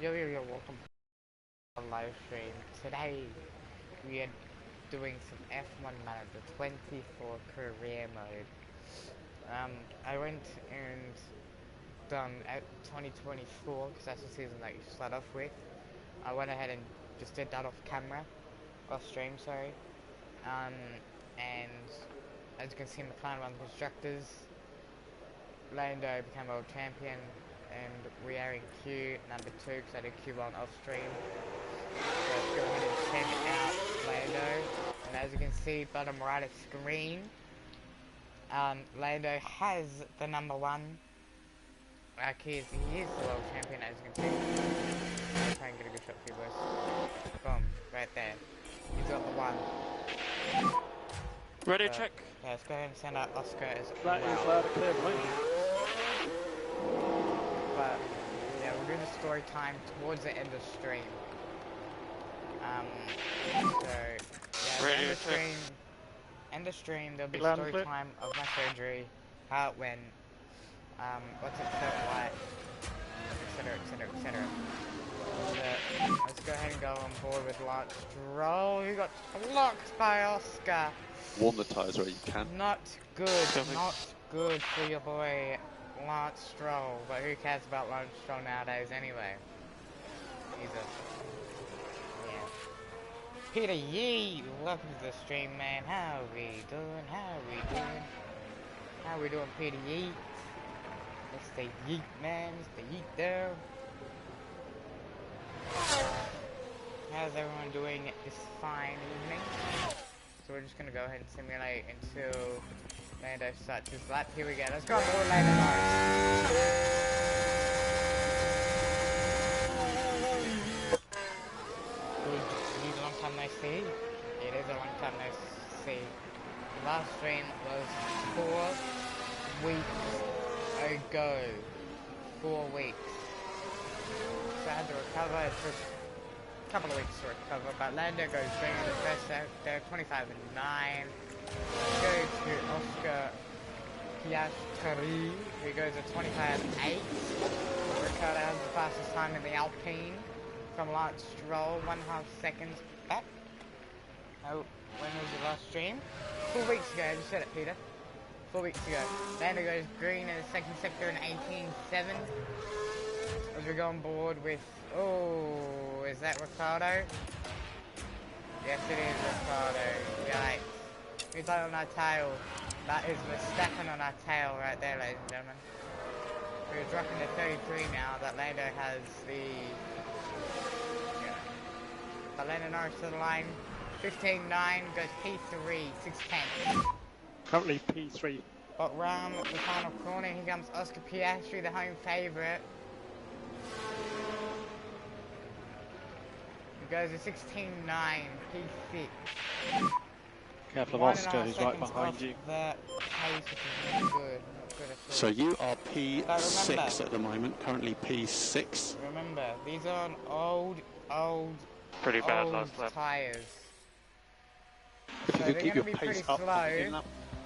Yo, welcome to our live stream. Today, we are doing some F1 Manager 24 career mode. I went and done at 2024, because that's the season that you start off with. I went ahead and just did that off camera, off stream, sorry. And as you can see, McLaren won the Constructors. Lando became world champion, and we are in Q number 2 because I did Q1 off stream. So let's go ahead and send out Lando. And as you can see, bottom right of screen, Lando has the number 1. He is the world champion, as you can see. I'll try and get a good shot for you boys. Boom, right there. He's got the 1. Ready, check. Yeah, let's go ahead and send out Oscar as well. That is loud and clear, mate. But yeah, we'll do the story time towards the end of stream. So yeah, end of stream, there'll be story time of my surgery, how it went, what's it felt like, etc. Let's go ahead and go on board with Lance Stroll, who got blocked by Oscar. Warm the tyres where you can. Not good for your boy Lance Stroll, but who cares about Lance Stroll nowadays anyway? He's yeah. Peter Yee, welcome to the stream, man. How we doing? How we doing, Peter Yee? Mr. Yeet, man. Mr. Yeet there. How's everyone doing this fine evening? So we're just gonna go ahead and simulate until Lando starts his lap. Here we go. Let's go on board, Lando Norris. It's a long time no see. It is a long time no see. The last stream was 4 weeks ago. 4 weeks. So I had to recover. It took a couple of weeks to recover, but Lando goes green in the first sector, 25 and 9. Go to Oscar Piastri, who goes at 25 and 8. Ricciardo has the fastest time in the Alpine from Lance Stroll, 1.5 seconds back. Oh, when was the last stream? 4 weeks ago, I just said it, Peter. 4 weeks ago. Lando goes green in the second sector in 18.7. As we go on board with, oh, is that Ricciardo? Yes, it is Ricciardo. Yikes. Who's on our tail? That is Verstappen on our tail right there, ladies and gentlemen. We're dropping to 33 now. That Lando has the... Yeah. But Lando Norris to the line. 15.9 goes P3, 6.10. Currently P3. But round the final corner, here comes Oscar Piastri, the home favourite. He goes to 16.9, P6. Careful of Oscar, who's right behind you. The pace, which is not good at all. So you are P6 at the moment, currently P6. Remember, these are on old pretty bad last lap. Tyres. If you So could keep your pace up, slow.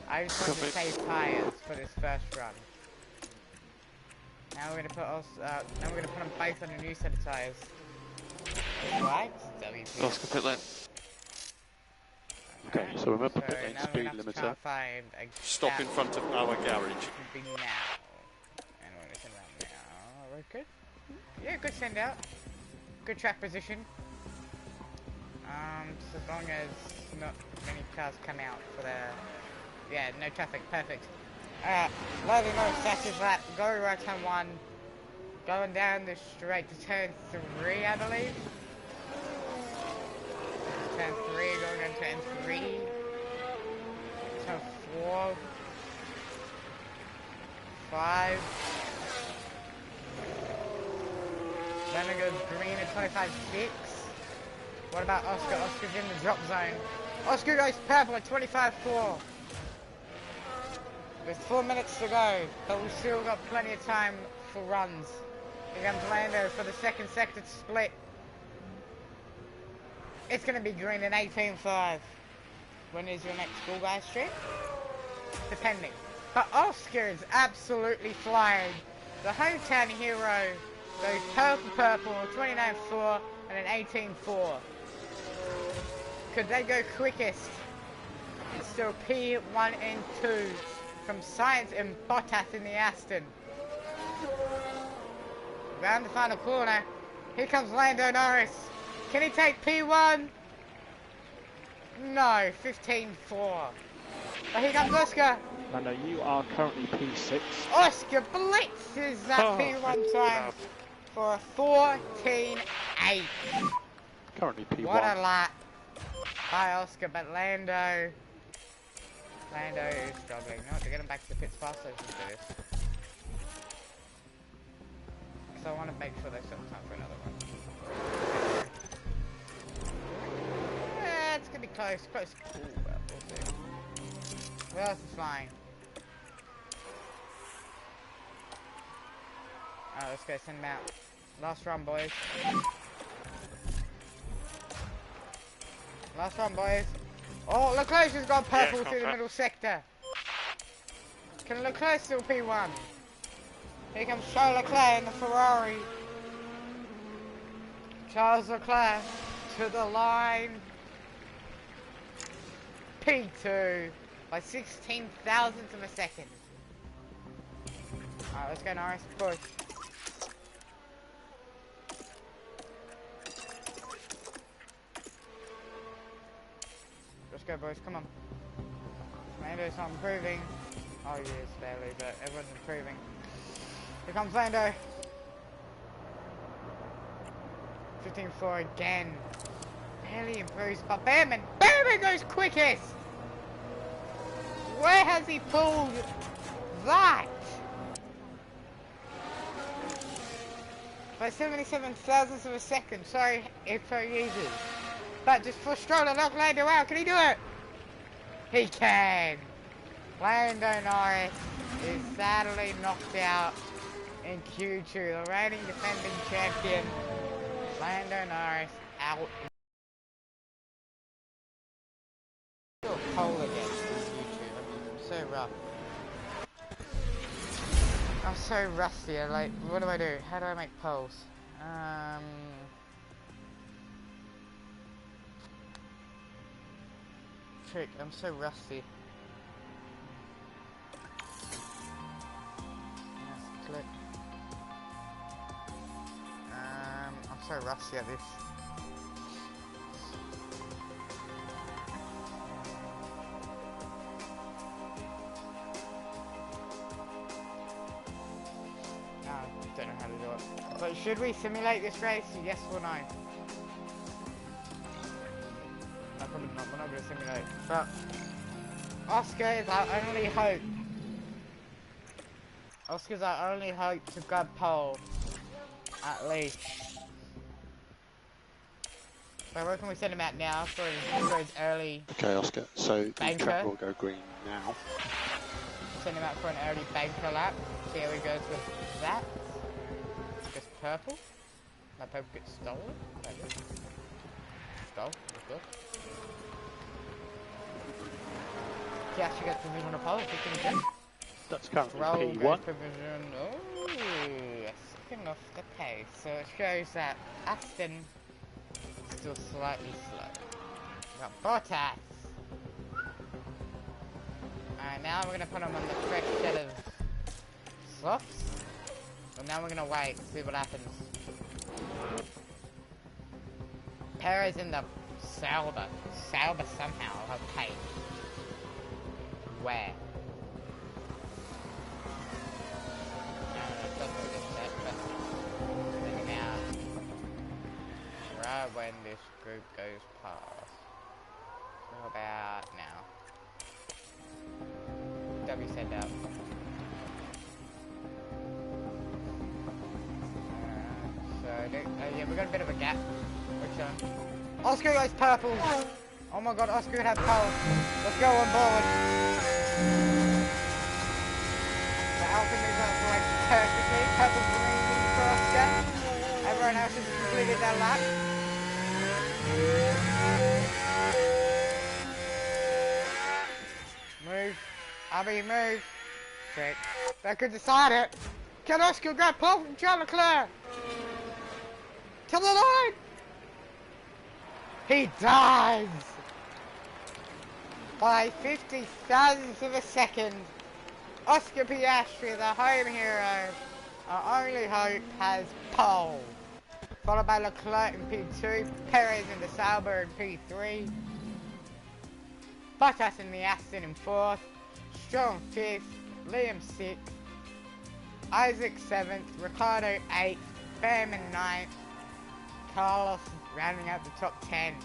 I just want to save tyres for this first run. Now we're gonna put them both on a new set of tyres. Right? WP. Oscar pit lane. Okay, so remember pit lane speed limiter. Stop in front of our garage. Be now. And we're gonna send out now. We're good. Yeah, good send out. Good track position. Just as long as not many cars come out for the... Yeah, no traffic, perfect. Alright, Lando Norris, that's his lap. Go right turn 1. Going down the straight to turn 3, I believe. Turn 3, going down turn 3. Turn 4. 5. Then it goes green at 25.6. What about Oscar? Oscar's in the drop zone. Oscar goes purple at 25.4. There's 4 minutes to go, but we've still got plenty of time for runs. Here comes Lando for the second sector to split. It's going to be green in 18.5. When is your next School Guys stream? Depending. But Oscar is absolutely flying. The hometown hero Goes purple, 29.4 and an 18.4. Could they go quickest? It's still P1 and 2 from Science and Bottas in the Aston. Round the final corner. Here comes Lando Norris. Can he take P1? No, 15.4. But here comes Oscar. Lando, you are currently P6. Oscar blitzes that P1 time for a 14.8. Currently P1. What a lap by Oscar, but Lando is struggling. No, to get him back to the pits faster than this. So I want to make sure they set time for another one. It's gonna be close. Ooh, well, we'll see. Who else is flying? Alright, let's go send them out. Last run, boys. Last run, boys. Oh, Leclerc has got purple through the middle sector. Can Leclerc still P1? Here comes Charles Leclerc in the Ferrari. Charles Leclerc to the line. P2 by 16 thousandths of a second. Alright, let's go Norris. Push. Let's go, boys. Come on. Lando's not improving. Oh, yes, barely, but everyone's improving. Here comes Lando. 15.4 again. Barely improves, but Behrman goes quickest. Where has he pulled that? By 77 thousandths of a second. Sorry if for users. But just for Stroll to knock Lando out. Can he do it? He can. Lando Norris is sadly knocked out in Q2. The reigning defending champion. Lando Norris out. Still pole again on YouTube. I'm so rough. I'm so rusty. Like, what do I do? How do I make poles? Trick. I'm so rusty. Yes, click. I'm so rusty at this. No, I don't know how to do it. But should we simulate this race? Yes or no? No, probably not. We're not going to simulate. But Oscar is our only hope. Oscar's our only hope to grab pole. At least. So where can we send him out now for his early... Okay, Oscar, so the banker. track will go green now. Send him out for an early banker lap. See how he goes with that. Just purple. That purple gets stolen. Stole. Good. He actually gets provisional pole. That's currently P1. Provision. Oh, second off the pace. So it shows that Aston is still slightly slow. We got Bottas. Alright, now we're gonna put him on the fresh set of softs. So now we're gonna wait and see what happens. Perez in the Sauber. Sauber somehow have pace. Where? Right when this group goes past. How about now? W send out. Yeah, we got a bit of a gap. Which Oscar goes purple. Oh my god, Oscar would have pole. Let's go on board. The Alpha moves up like perfectly. Purple green for Oscar. Everyone else has completed their lap. Move. Abby, move. Great. That could decide it. Can Oscar grab pole from Charles Leclerc? To the line! He dies! By 50 thousandths of a second, Oscar Piastri, the home hero, our only hope, has pole. Followed by Leclerc in P2, Perez in the Sauber in P3, Bottas in the Aston in 4th, Stroll 5th, Liam 6th, Isaac 7th, Ricciardo 8th, Behrman 9th, Carlos rounding out the top 10.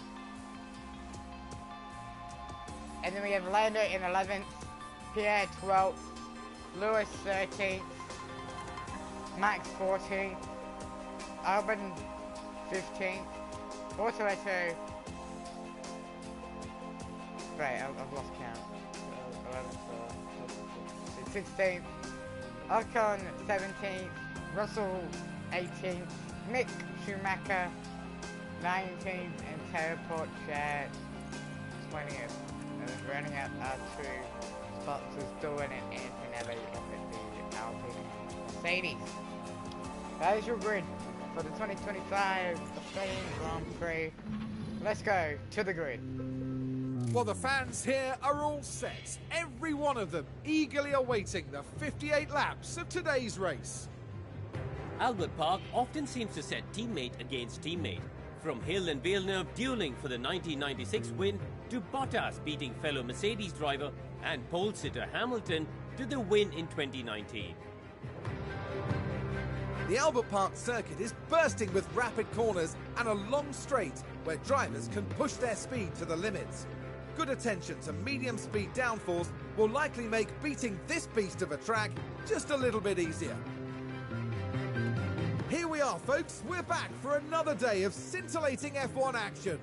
And then we have Lando in 11th, Pierre 12th, Lewis 13th, Max 14th, Albon 15th, Bortoletto. Right, I've lost count. 11th, 16th, Ocon 17th, Russell 18th, Mick Schumacher 19th, and Taylor Porcher 20th. And then running out our 2 spots was Dorn and Antonelli up at the Alpine Mercedes. That is your grid for the 2025 Australian Grand Prix. Let's go to the grid. Well, the fans here are all set, every one of them eagerly awaiting the 58 laps of today's race. Albert Park often seems to set teammate against teammate. From Hill and Villeneuve dueling for the 1996 win, to Bottas beating fellow Mercedes driver and pole sitter Hamilton to the win in 2019. The Albert Park circuit is bursting with rapid corners and a long straight where drivers can push their speed to the limits. Good attention to medium speed downforce will likely make beating this beast of a track just a little bit easier. Here we are, folks. We're back for another day of scintillating F1 action.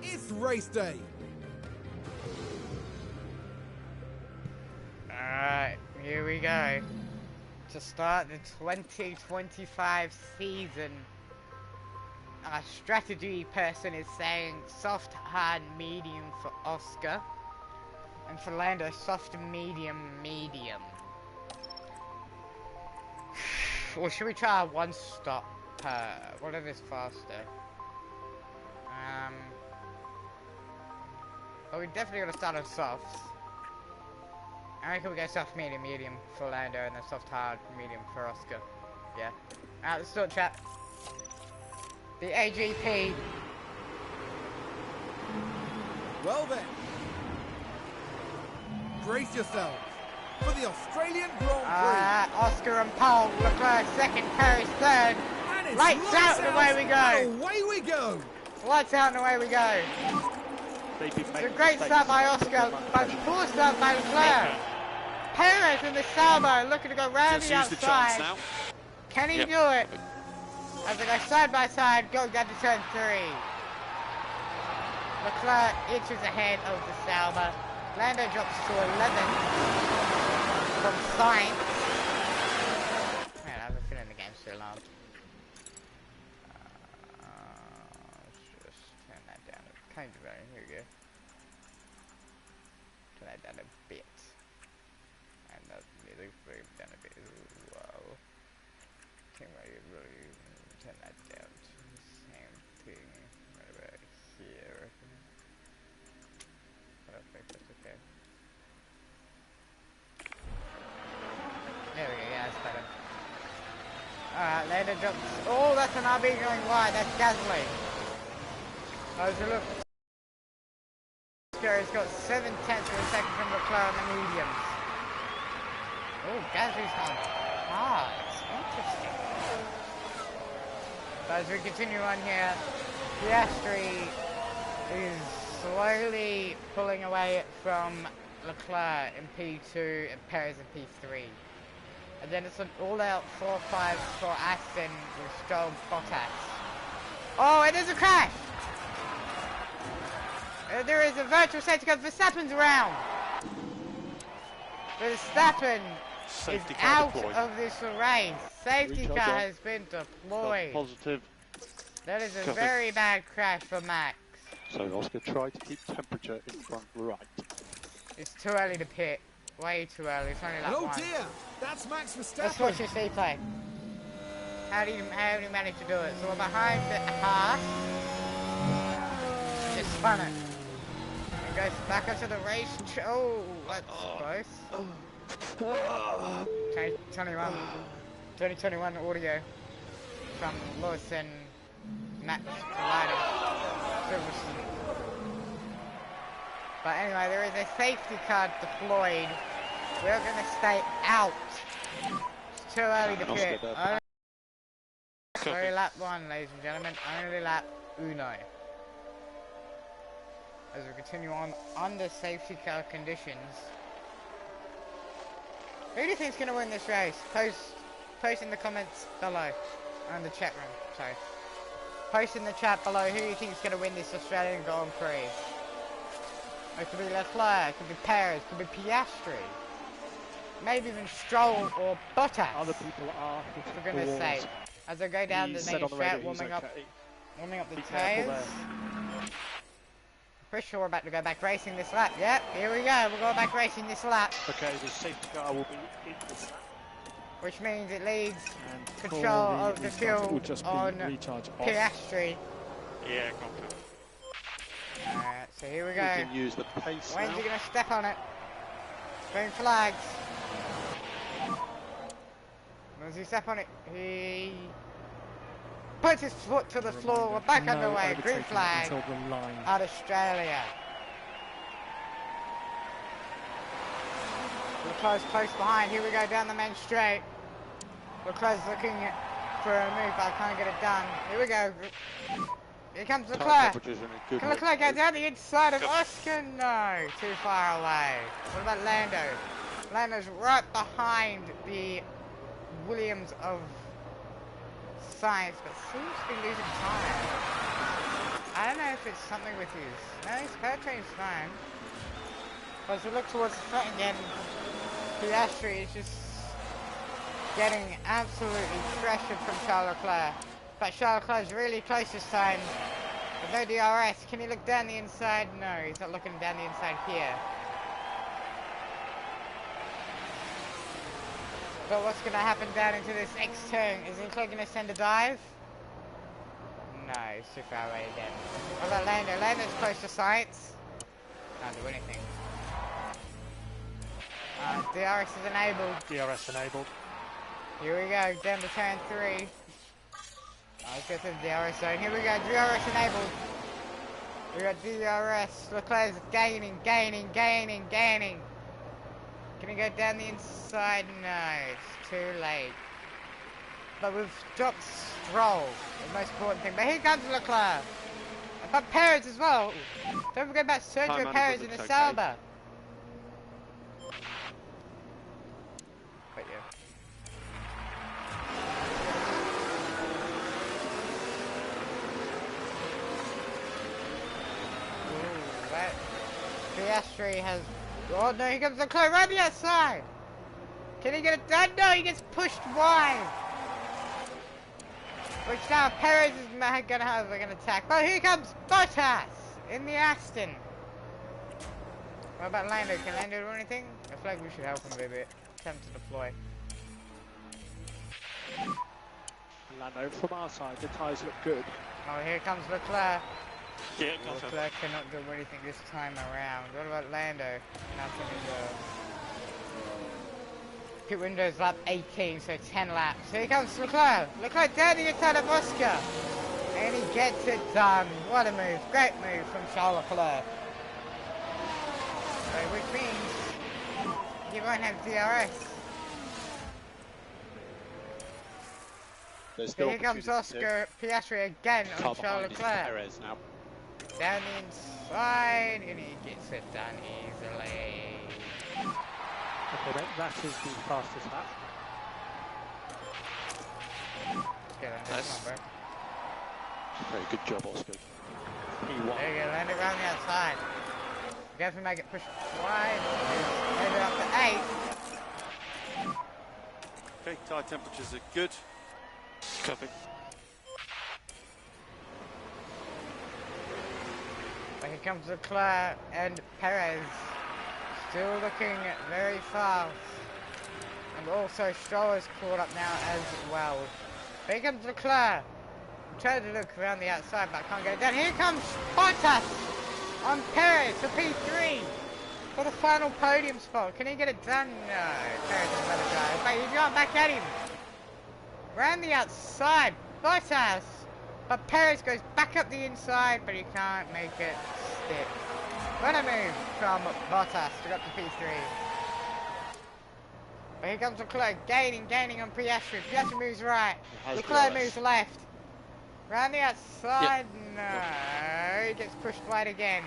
It's race day. Alright, here we go. To start the 2025 season, our strategy person is saying soft, hard, medium for Oscar. And for Lando, soft, medium, medium. Or should we try one stop per? Whatever's faster. But we definitely gotta start on softs. I reckon we go soft, medium, medium for Lando, and then soft, hard, medium for Oscar. Yeah. Alright, let's start chat. The AGP. Well then, brace yourselves for the Australian Grand Prix. Oscar and Paul, Leclerc second, Perez third. Lights out and away we go. And away we go. Lights out and away we go. It's a great start by Oscar, but poor start by Leclerc. Perez in the Sauber looking to go round the outside. Can he do it? As they go side by side, go down to turn 3. Leclerc inches ahead of the Sauber. Lando drops to 11th from Sainz. Man, I have a feeling the game's still on. Let's just turn that down a kind of very. Here we go. Turn that down a bit. And the music down a bit as well. Can we really turn that down to the same thing right about here? Perfect, that's okay. There we go, yeah, that's better. Alright, Lando drops. Oh, that's an RB going wide, that's Gasly. Those who look. He's got 7 tenths of a second from Leclerc on the mediums. Oh, Gasly's gone hard. Interesting. So as we continue on here, Piastri is slowly pulling away from Leclerc in P2 and Perez in P3. And then it's an all-out 4-5 for Aston with Stroll Bottas. Oh, it is a crash! There is a virtual safety car. Verstappen's around. Verstappen is out of this race. Safety car has been deployed. Positive. That is a very bad crash for Max. So Oscar tried to keep temperature in front right. It's too early to pit. Way too early. It's only like Oh one. dear, that's Max Verstappen. Let's watch this replay. How do you manage to do it? So we're behind the Haas. Just spun it. It goes back up to the race. Oh, that's close. 2021 audio from Lewis and Max Silverstone. But anyway, there is a safety car deployed. We're going to stay out. It's too early to pit. Only lap 1, ladies and gentlemen. Only lap uno. As we continue on under safety car conditions. Who do you think's going to win this race? Post in the comments below. In the chat room, sorry. Post in the chat below who you think is going to win this Australian Grand Prix. It could be Leclerc, it could be Perez, it could be Piastri. Maybe even Stroll or Bottas. Other people are for goodness sake. As I go down the main straight, warming up the tyres. Pretty sure we're about to go back racing this lap. Yep, here we go. We're going back racing this lap. Okay, the safety car will be in this lap. Which means it leaves control of the fuel on Piastri. Yeah, confident. Alright, so here we go. We can use the pace When's now. he going to step on it? Green flags. Once he step on it, he puts his foot to the floor. We're back underway. Green flag out of Australia. Leclerc's close behind. Here we go down the main straight. Leclerc's looking for a move, but I can't get it done. Here we go. Here comes Leclerc. Can Leclerc go down the inside of Oscar? No, too far away. What about Lando? Lando's right behind the Williams of Science, but seems to be losing time. I don't know if it's something with his... No, his powertrain's fine. But as we look towards the front again, Piastri is just getting absolutely pressured from Charles Leclerc. But Charles Leclerc's really close this time. With no DRS. Can he look down the inside? No, he's not looking down the inside here. But what's going to happen down into this next turn? Is Leclerc going to send a dive? No, he's too far away again. What about Lando? Lando's close to sights. Can't do anything. DRS is enabled. DRS enabled. Here we go, down to turn 3. Let's go to the DRS zone. Here we go, DRS enabled. We got DRS. Leclerc's gaining. Can he go down the inside? No, it's too late. But we've dropped Stroll, the most important thing. But here comes Leclerc. But Perez as well. Don't forget about Sergio Perez in the Sauber. But yeah. Ooh, that Piastri has... Oh no, here comes Leclerc right on the outside! Can he get it done? No, he gets pushed wide! Which now Perez is gonna have an attack. But here comes Bottas in the Aston. What about Lando? Can Lando do anything? I feel like we should help him a bit. Attempt to deploy. Lando, from our side, the tyres look good. Oh, here comes Leclerc. Yeah, Leclerc cannot do anything this time around. What about Lando? Nothing as well. Pit window's lap 18, so 10 laps. Here comes Leclerc. Leclerc down the inside of Oscar. And he gets it done. What a move. Great move from Charles Leclerc. So, which means you won't have DRS. So here comes Oscar Piastri again on Charles Leclerc. Down the inside, and he gets it done easily. Okay, mate, that is the fastest lap. Get on this one, bro. Very good job, Oscar. He won. There you go, land it around the outside. You have to make it push wide. Maybe up to 8. Okay, tyre temperatures are good. Copy. But here comes Leclerc and Perez. Still looking very fast. And also Stroll is caught up now as well. Here comes Leclerc. I'm trying to look around the outside, but I can't get it done. Here comes Bottas on Perez for P3 for the final podium spot. Can he get it done? No. Perez is better drive. But he's got back at him. Round the outside, Bottas. But Perez goes back up the inside, but he can't make it stick. What a move from Bottas to get to P3. But here comes Leclerc, gaining on Piastri. Piastri moves right. Leclerc moves left. Round the outside, no. He gets pushed wide again.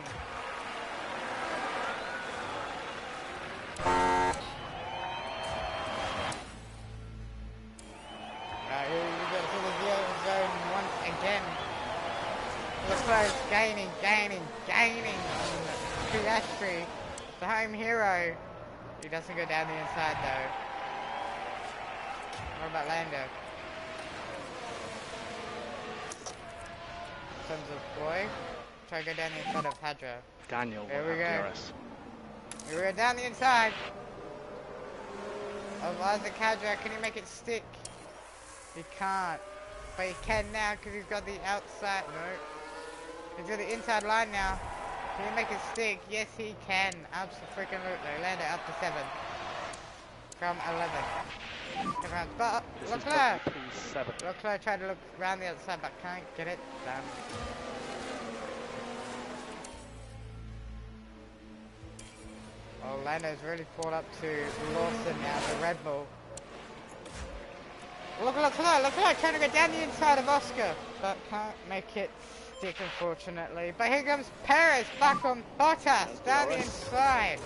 Here we go to the yellow zone once again. Leclerc gaining on Piastri, the home hero. He doesn't go down the inside though. What about Lando? In terms of boy, try to go down the inside of Hadra. Daniel. Here we go. Here we go down the inside of Isaac Hadra. Can he make it stick? He can't, but he can now because he's got the outside. No, he's got the inside line now. Can he make it stick? Yes, he can. Absolutely. Lando up to 7 from 11. But Leclerc tried to look around the outside, but can't get it done. Oh, Lando's really caught up to Lawson now, the Red Bull. Look, Leclerc trying to go down the inside of Oscar, but can't make it stick, unfortunately. But here comes Perez back on Bottas, down the inside.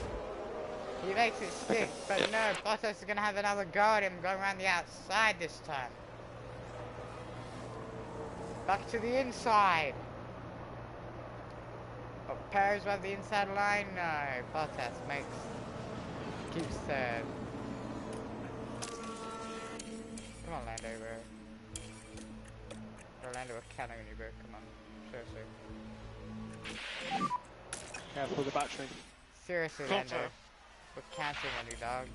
He makes it stick, but no, Bottas is going to have another go at him, going around the outside this time. Back to the inside. But Perez will have the inside line, no. Bottas keeps third. Come on, Lando, bro. Lando, we're counting on you, bro. Come on. Seriously. Careful with the battery. Seriously, Lando. We're counting on you, dog.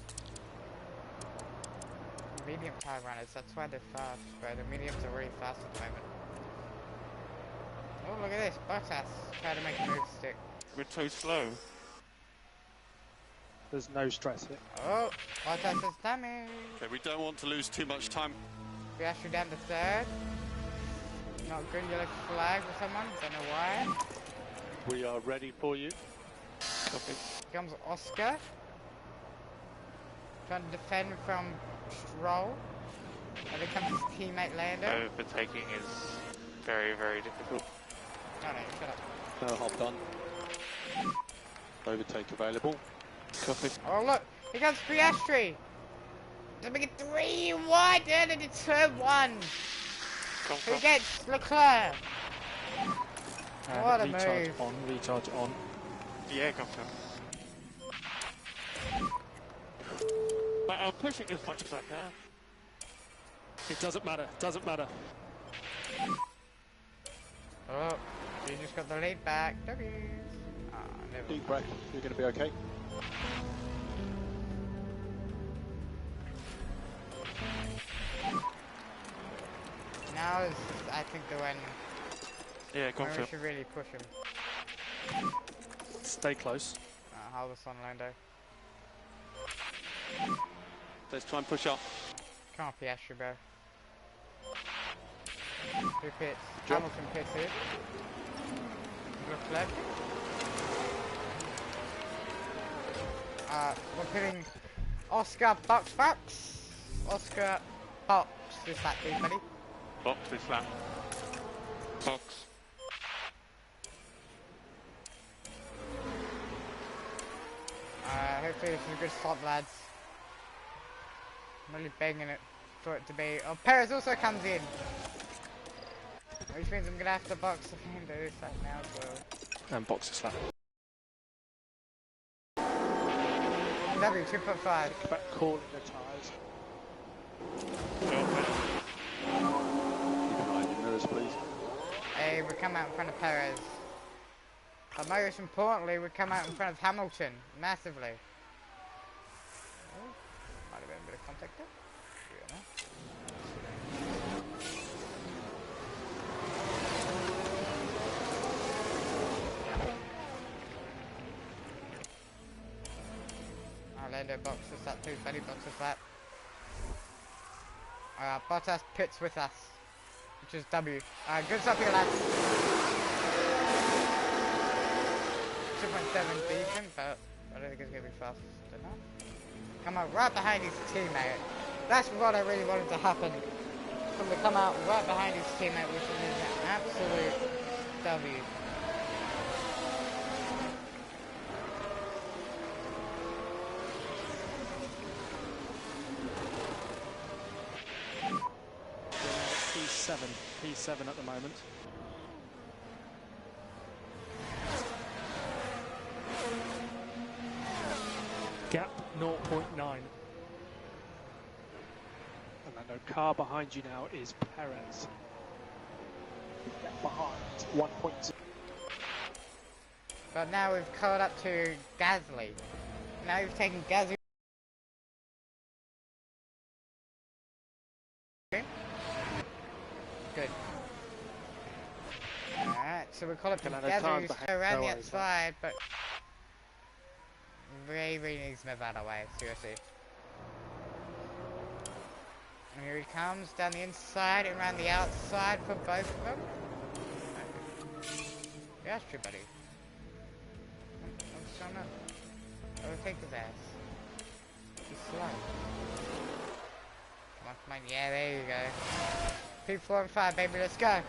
Medium tire runners, that's why they're fast, bro. The mediums are really fast at the moment. Oh, look at this. Bottas trying to make a move stick. We're too slow. There's no stress here. Oh, Bottas has damage. Okay, we don't want to lose too much time. Piastri down to 3rd. Not good, yellow flag for someone, don't know why. We are ready for you. Copy. Here comes Oscar. Trying to defend from Stroll. And here comes his teammate Lando. Overtaking is very, very difficult. Oh no, shut up. No hop done. Overtake available. Copy. Oh look, here comes Piastri. To make it 3 wide down into turn 1. Who gets Leclerc? What a recharge move. On, recharge on. Yeah, go for it. But I'm pushing as much as I can. It doesn't matter, Oh, you just got the lead back. W's. Ah, never Deep breath, you're going to be okay. Now is, I think, the one Yeah, go where for we it. should really push him. Stay close. Hold this on, Lando. Let's try and push up. Come on, Piastri, bro. Who pits? Hamilton pits it. Look left. We're pitting Oscar Box. Oscar Box. This that dude, buddy. Box is flat. Box. Hopefully this is a good stop, lads. I'm really begging it for it to be. Oh, Perez also comes in. Which means I'm gonna have to box the Fernando this side now as well. And box is flat. W 2.5. Back calling the tyres. Keep an eye on your mirrors, please. Hey, we come out in front of Perez. But most importantly, we come out in front of Hamilton, massively. Oh, might have been a bit of contact there. Lando boxes that too, Benny boxes that. Bottas pits with us, which is W. Good stuff here, lads. 2.7 decent, but I don't think it's going to be fast enough. Come out right behind his teammate. That's what I really wanted to happen. For him to come out right behind his teammate, which is an absolute W. P7 at the moment. Gap 0.9. And then the car behind you now is Perez. Gap behind 1.0. But now we've caught up to Gasly. Now we've taken Gasly. Good. Alright, so we call up to Gasly who's around the outside, but really needs to move out of the way, seriously. And here he comes down the inside and around the outside for both of them. Yeah, that's true, buddy. I'm just trying to overtake his ass. He's slow. Come on, yeah, there you go. P4 and 5, baby, let's go. I'm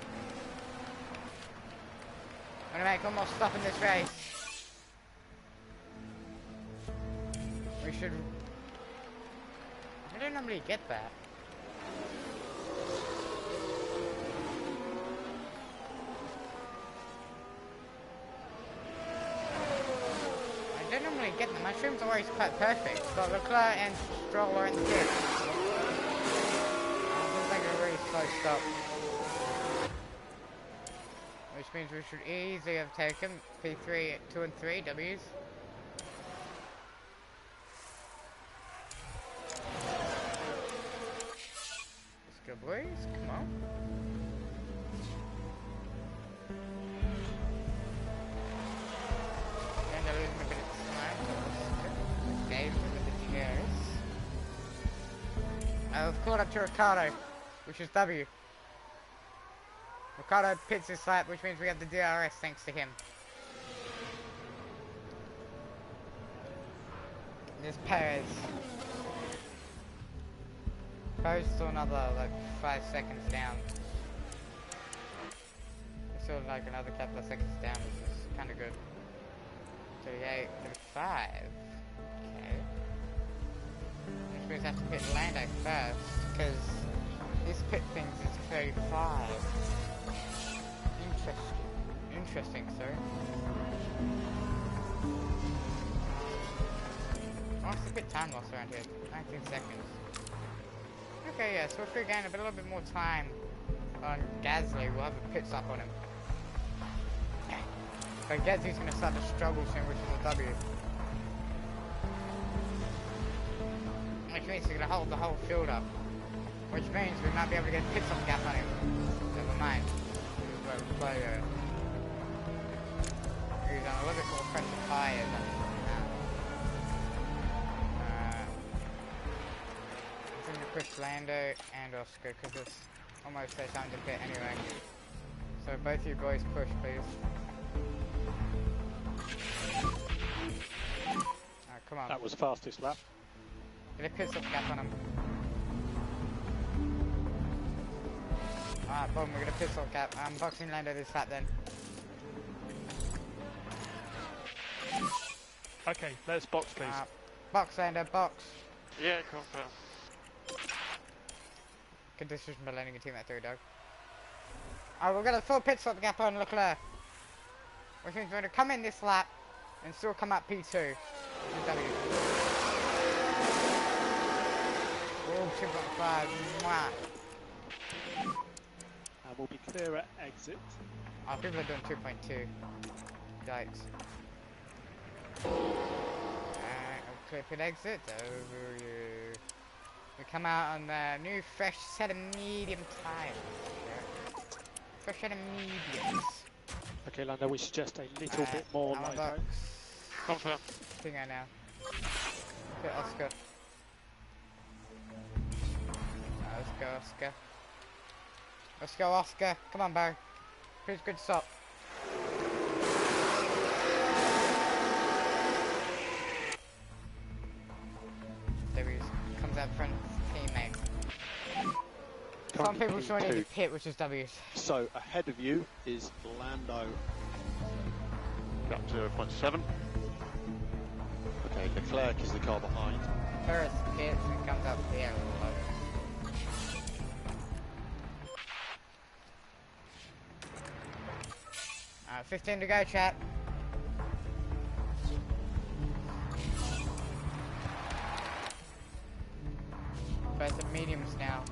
gonna make one more stop in this race. We should... I don't normally get that. I don't normally get them. My streams are always quite perfect, but Leclerc and Stroll are in the pit. Slow stop. Which means we should easily have taken P3 at 2 and 3 W's. Let's go, boys. Come on. And they're losing a bit of time. Game with the chairs. We've caught up to Ricardo, which is W. Ricardo pits his lap, which means we have the DRS thanks to him. There's Perez. Perez still another, like, 5 seconds down. Still, like, another couple of seconds down, which is kind of good. 38, 35. Okay. Which means I have to pit Lando first, because this pit thing is 35. Interesting, sir. What's the pit time loss around here? 19 seconds. Okay, yeah, so if we gain a little bit more time on Gasly, we'll have a pit stop on him. But Gasly's gonna start to struggle soon, which is a W. Which means he's gonna hold the whole field up. Which means we might be able to get a pit stop gap on him. Never mind. He's on a little bit more pressure tires than now. I'm going to push Lando and Oscar because it's almost their time to pit anyway. So both you boys push, please. Come on. That was fastest lap. Get a pit stop gap on him. Alright, boom, we're gonna pit stop gap. I'm boxing Lando this lap then. Okay, let's box, please. Box, Lando, box. Yeah, confirm. Good decision by landing a team at 3, Doug. Alright, we're gonna full pit stop gap on Leclerc. Which means we're gonna come in this lap and still come up P2. W. Oh, 2.5. Mwah. And we'll be clear at exit. Oh, people are doing 2.2. Yikes. Clear pit exit. Over you. We come out on the new fresh set of medium tires. Fresh set of mediums. Okay, Lando, we suggest a little bit more light. Confirm. Finger now. Get Oscar. Let's go, Oscar. Let's go, Oscar. Come on, Barry. Who's good stop? There he is. Comes out front of his teammate. Some people joining the pit, which is W's. So, ahead of you is Lando. Gap 0.7. Okay, Leclerc is the car behind. Perez pits and comes up here. 15 to go, chat. Both are mediums now.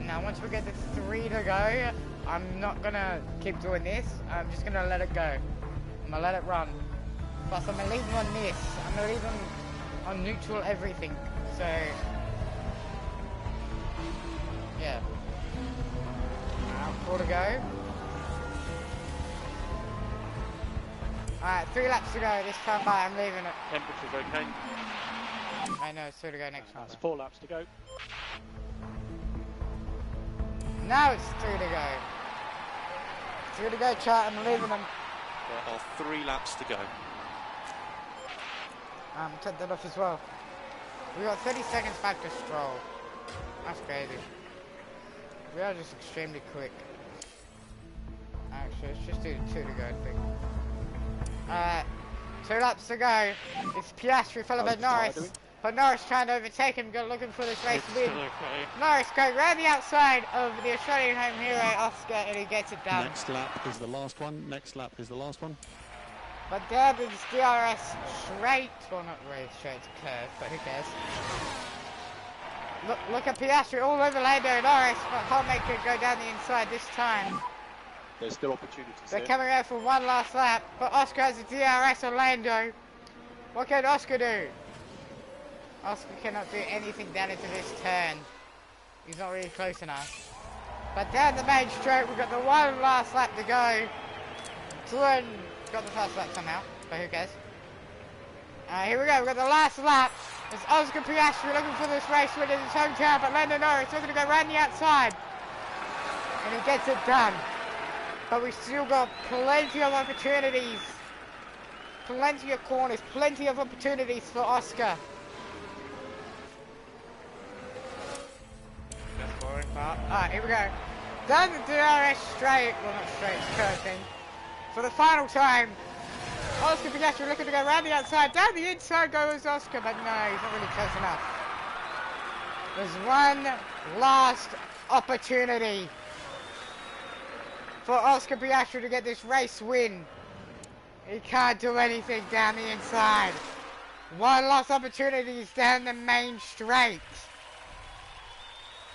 Now once we get to 3 to go, I'm not gonna keep doing this. I'm just gonna let it go. I'm gonna let it run. Plus I'm gonna leave them on this. I'm gonna leave them on neutral everything. So yeah. 4 to go. Alright, 3 laps to go. This time by, I'm leaving it. Temperature's okay. I know, it's 2 to go next time. That's 4 laps to go. Now it's 3 to go. 3 to go, chat. I'm leaving them. There are 3 laps to go. Cut that off as well. We got 30 seconds back to Stroll. That's crazy. We are just extremely quick. Actually, let's just do 2 to go, I think. 2 laps to go. It's Piastri followed by Norris. But Norris trying to overtake him, looking for this race win. Okay. Norris going round the outside of the Australian home hero Oscar, and he gets it done. Next lap is the last one. Next lap is the last one. But there is DRS straight, well not really straight, it's curve, but who cares? Look at Piastri all over Lando Norris, but can't make it go down the inside this time. There's still opportunities. They're coming out for one last lap, but Oscar has a DRS on Lando. What can Oscar do? Oscar cannot do anything down into this turn. He's not really close enough. But down the main straight, we've got the one last lap to go. Glenn got the first lap somehow, but who cares? Here we go, we've got the last lap. It's Oscar Piastri looking for this race win in his hometown, but Lando Norris looking to go round the outside. And he gets it done. But we've still got plenty of opportunities. Plenty of corners, plenty of opportunities for Oscar. That's boring part. Alright, here we go. Down the DRS straight, well not straight, it's curving. For the final time, Oscar Piastri looking to go round the outside. Down the inside goes Oscar, but no, he's not really close enough. There's one last opportunity for Oscar Piastri to get this race win. He can't do anything down the inside. One last opportunity is down the main straight.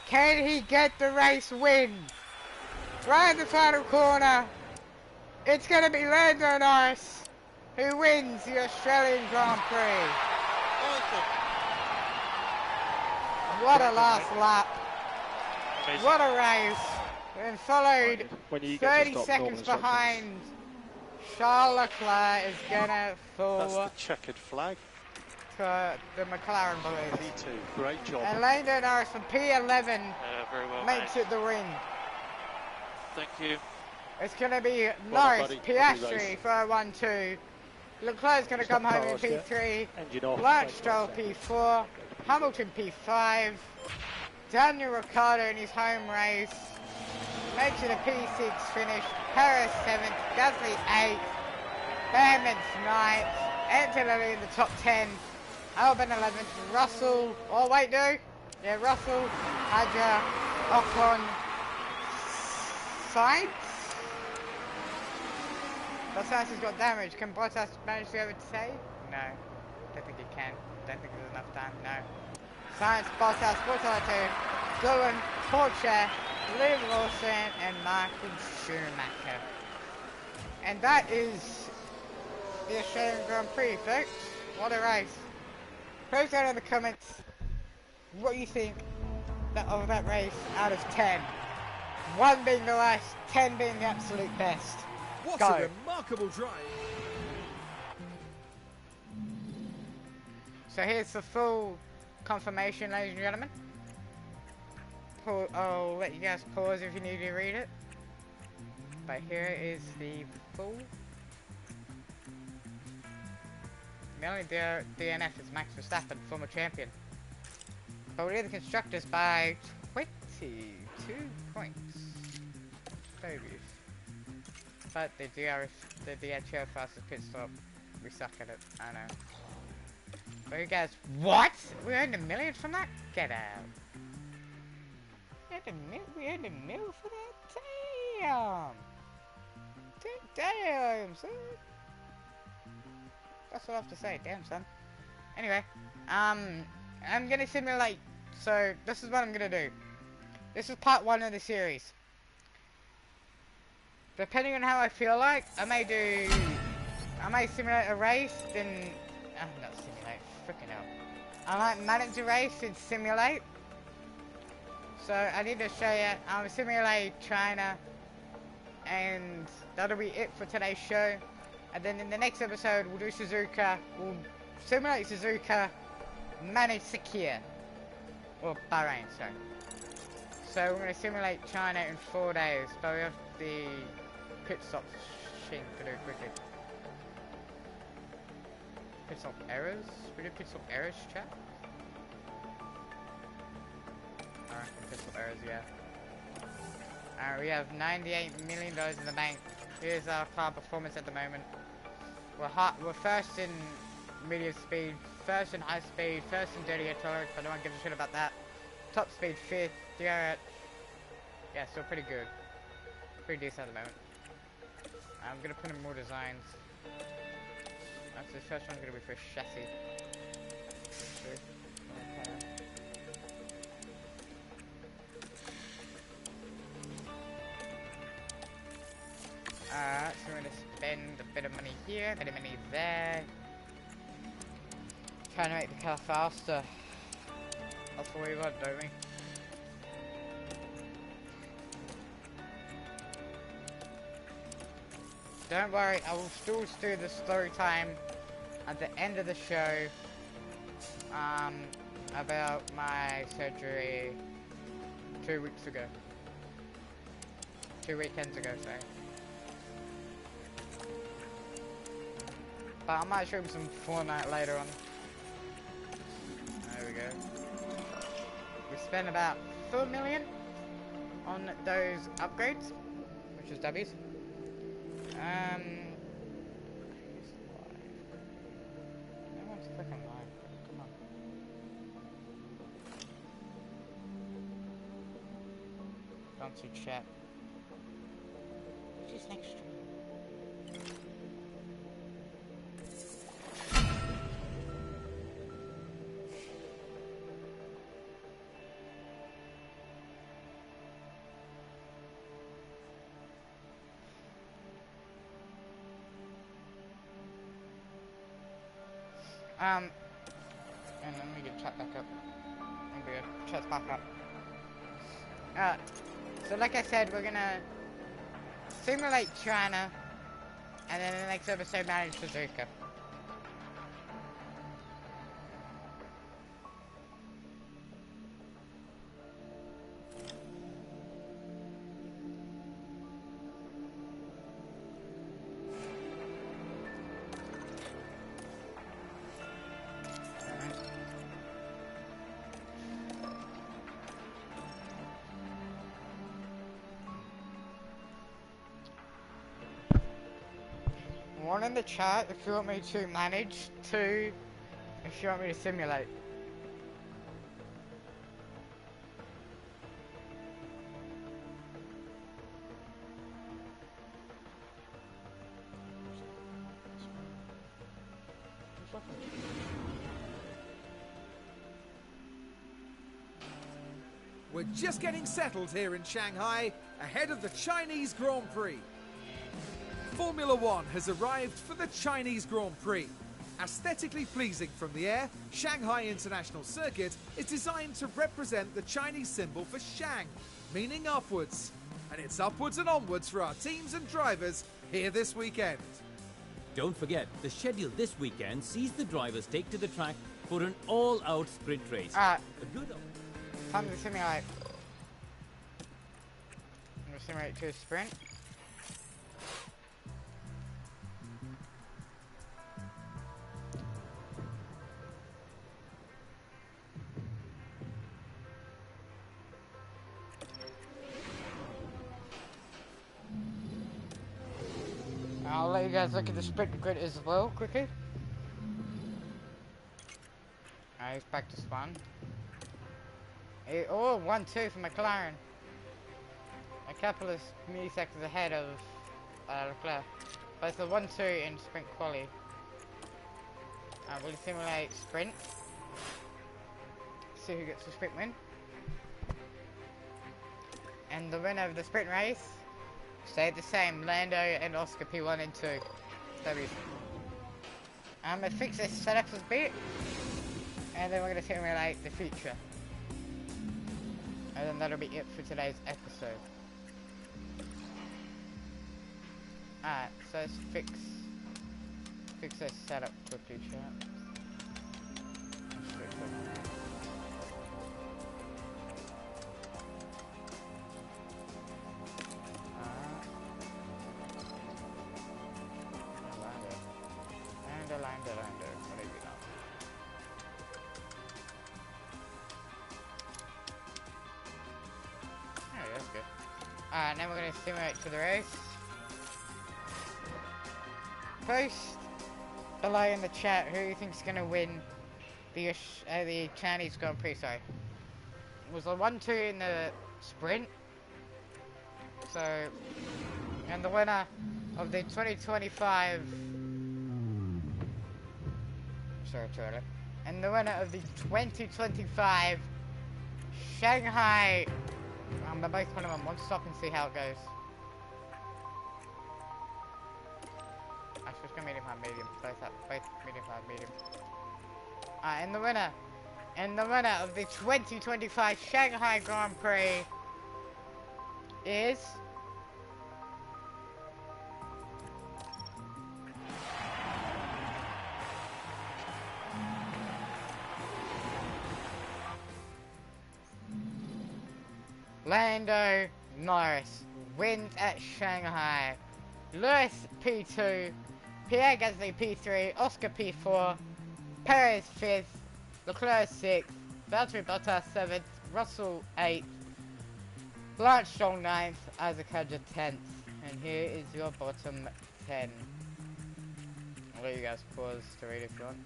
Can he get the race win? Right in the final corner, it's going to be Lando Norris who wins the Australian Grand Prix. What a last lap. What a race. And followed 30 seconds behind. Charles Leclerc is gonna fall. That's the checkered flag. To the McLaren balloons. P2, great job. And Lando Norris from P11 very well makes it the win. Thank you. It's gonna be Well Norris, done, Piastri for a 1-2. Leclerc's gonna come home in P3. Blanche Stroll P4. Hamilton P5. Daniel Ricciardo in his home race makes it a P6 finish. Perez 7th, Gasly 8th, Bamman 9th, Antonelli in the top 10, Albon 11th, Russell, oh wait no, yeah Russell, Hadjar, Ocon, Sainz? Bottas has got damage, can Bottas manage to overtake? No, don't think he can, don't think there's enough time, no. Sainz, Bottas, Bortolotto, Dillon, Porsche, Liam Lawson, and Michael Schumacher. And that is the Australian Grand Prix, folks. What a race. Post down in the comments what you think of that race out of 10. 1 being the worst, 10 being the absolute best. What Go. a remarkable drive. So here's the full confirmation, ladies and gentlemen. I'll let you guys pause if you need to read it. But here is the full. The only DNF is Max Verstappen, former champion. But we lead the constructors by 22 points. Babies. But the DHL fastest pit stop, we suck at it, I know. But you guys, what? We earned $1 million from that? Get out. We earned $1 million for that? Damn! Damn, son! That's all I have to say, damn, son. Anyway, I'm gonna simulate, so this is what I'm gonna do. This is part 1 of the series. Depending on how I feel like, I may simulate a race, then, not simulate, freaking hell. I might manage a race and simulate. So I need to show you, I'll simulate China, and that'll be it for today's show. And then in the next episode, we'll do Suzuka, we'll simulate Suzuka, manage Sakhir, or Bahrain, sorry. So we're going to simulate China in 4 days, but we have the pit stop thing to do quickly. Pit stop errors? We do pit stop errors, chat? Alright, pit stop errors, yeah. We have $98 million in the bank. Here's our car performance at the moment. We're first in medium speed, first in high speed, first in dirty air tolerance, but no one gives a shit about that. Top speed 5th, yeah, still pretty good. Pretty decent at the moment. I'm gonna put in more designs. Actually, the first one's gonna be for chassis. Alright, so we're gonna spend a bit of money here, a bit of money there. Trying to make the car faster. That's what we want, don't we? Don't worry, I will still do the story time at the end of the show. About my surgery 2 weeks ago. 2 weekends ago, sorry. But I might show him some Fortnite later on. There we go. We spent about 4 million on those upgrades, which is W's. No one's freaking live. Come on. Don't see chat. Which is next stream? And let me get chat back up. Okay, chat's back up. So like I said, we're gonna simulate China, and then in the next episode manage Suzuka. One in the chat if you want me to manage, 2 if you want me to simulate. We're just getting settled here in Shanghai, ahead of the Chinese Grand Prix. Formula One has arrived for the Chinese Grand Prix. Aesthetically pleasing from the air, Shanghai International Circuit is designed to represent the Chinese symbol for Shang, meaning upwards. And it's upwards and onwards for our teams and drivers here this weekend. Don't forget, the schedule this weekend sees the drivers take to the track for an all-out sprint race. Alright. A good Time to simulate. I'm going to simulate to a sprint. I'll let you guys look at the sprint grid as well, quickly. He's practice one. Oh, 1-2 for McLaren. A couple of milliseconds ahead of Leclerc. But it's a 1-2 in sprint quali. We'll simulate sprint. See who gets the sprint win. And the winner of the sprint race stayed the same, Lando and Oscar P1 and 2. W. I'm gonna fix this setup a bit, and then we're gonna simulate the future. And then that'll be it for today's episode. Alright, so let's fix this setup quickly, chat. Alright, now we're going to simulate to the race. Post below in the chat who you think's going to win the Chinese Grand Prix, sorry. It was a 1-2 in the sprint. So, and the winner of the 2025... Sorry, Charlie. And the winner of the 2025 Shanghai... they're both putting them on one stop and see how it goes. Actually, it's gonna medium, high, medium. Both medium, high, medium. And the winner of the 2025 Shanghai Grand Prix is... Lando Norris wins at Shanghai. Lewis P2, Pierre Gasly P3, Oscar P4, Perez 5th, Leclerc 6th, Valtteri Bottas 7th, Russell 8th, Lance Stroll 9th, Isaac Hadjar 10th. And here is your bottom 10. I'll let you guys pause to read if you want.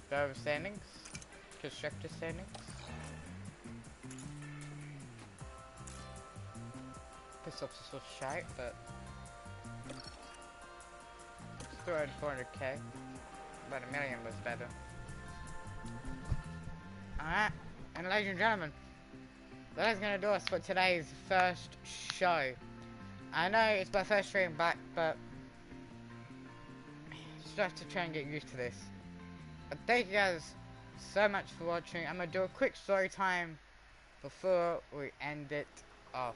Driver standings, constructor standings. Pit stops are sort of shite, but it's 400k. About $1 million was better. Alright, and ladies and gentlemen, that is going to do us for today's first show. I know it's my first stream back, but just have to try and get used to this. But thank you guys so much for watching. I'm going to do a quick story time before we end it off.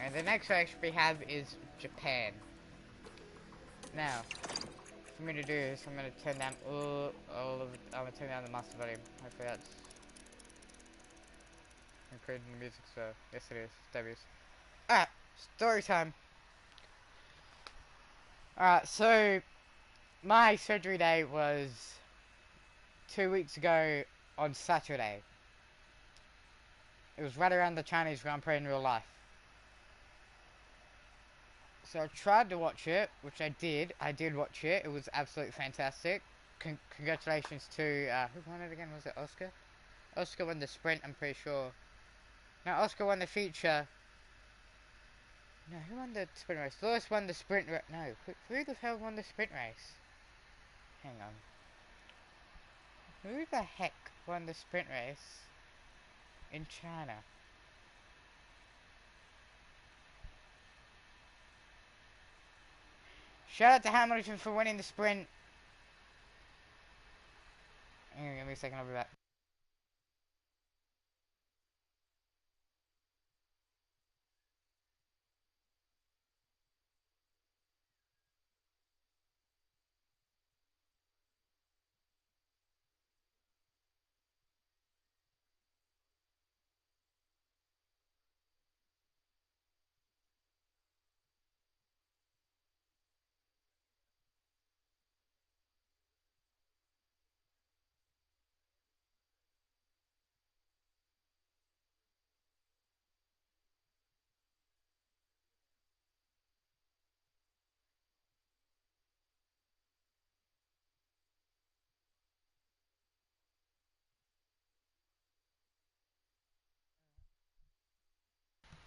And the next race we have is Japan. Now, for me to do this, I'm going to turn down all of it. I'm going to turn down the master volume. Hopefully that's including the music, so yes it is. W's. Alright, story time. Alright, so my surgery day was 2 weeks ago on Saturday. It was right around the Chinese Grand Prix in real life. So I tried to watch it, which I did. I did watch it. It was absolutely fantastic. Congratulations to, who won it again? Was it Oscar? Oscar won the sprint, I'm pretty sure. No, Oscar won the feature. No, who won the sprint race? Lewis won the sprint race. No, who the hell won the sprint race? Hang on. Who the heck won the sprint race in China? Shout out to Hamilton for winning the sprint. Hang on, give me a second, I'll be back.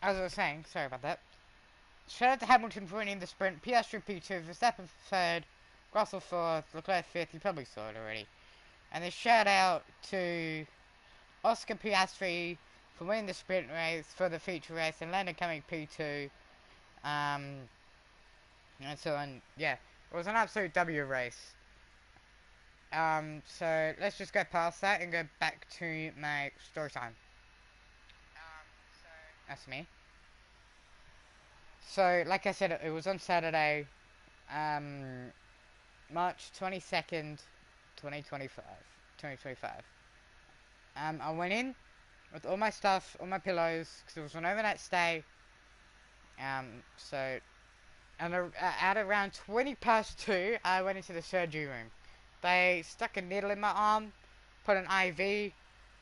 As I was saying, sorry about that. Shout out to Hamilton for winning the sprint, Piastri P2, Verstappen 3rd, Russell 4th, Leclerc 5th, you probably saw it already. And then shout out to Oscar Piastri for winning the sprint race for the feature race, and Lando coming P2. And so on, yeah, it was an absolute W race. So let's just go past that and go back to my story time. That's me. So, like I said, it was on Saturday, March 22nd, 2025. I went in with all my stuff, all my pillows, because it was an overnight stay. So, and at around 20 past 2, I went into the surgery room. They stuck a needle in my arm, put an IV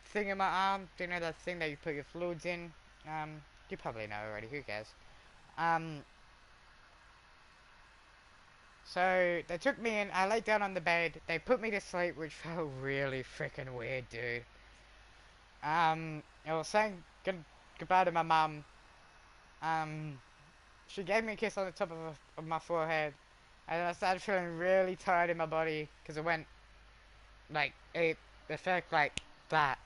thing in my arm. Do you know that thing that you put your fluids in? You probably know already, who cares? So, they took me in, I laid down on the bed, they put me to sleep, which felt really freaking weird, dude. I was saying goodbye to my mum. She gave me a kiss on the top of my forehead, and then I started feeling really tired in my body, because it went, like, it felt like that.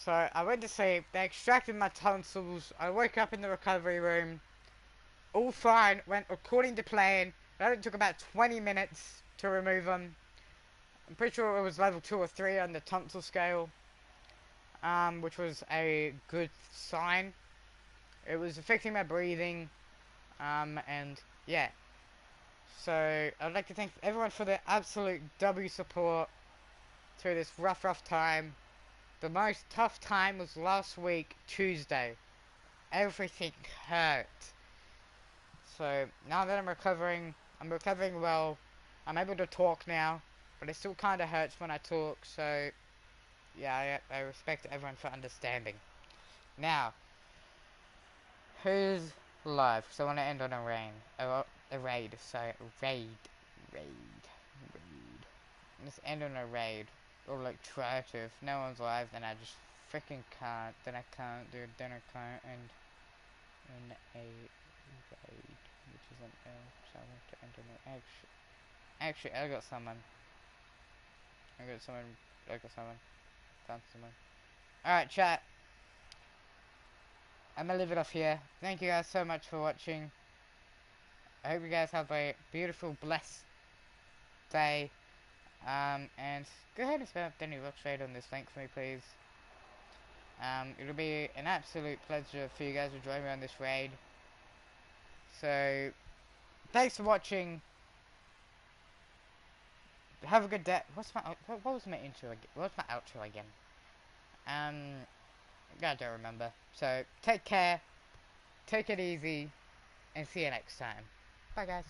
So, I went to sleep, they extracted my tonsils, I woke up in the recovery room, all fine, went according to plan. It only took about 20 minutes to remove them. I'm pretty sure it was level 2 or 3 on the tonsil scale, which was a good sign. It was affecting my breathing, and yeah. So I'd like to thank everyone for their absolute W support through this rough time. The most tough time was last week, Tuesday. Everything hurt. So now that I'm recovering well. I'm able to talk now, but it still kind of hurts when I talk. So yeah, I respect everyone for understanding. Now, who's live? So I want to end on a raid. Sorry, raid. Let's end on a raid, or like try to. If no one's live, then I just freaking can't. Then I can't, dude. Then I can't end in a raid, which is an L. So I want to end on an Actually, I got someone. Found someone. Alright, chat. I'm gonna leave it off here. Thank you guys so much for watching. I hope you guys have a beautiful, blessed day. And go ahead and spam up the new box raid on this link for me, please. It'll be an absolute pleasure for you guys to join me on this raid. So, thanks for watching. Have a good day. What was my intro again? What was my outro again? I don't remember. So, take care, take it easy, and see you next time. Bye, guys.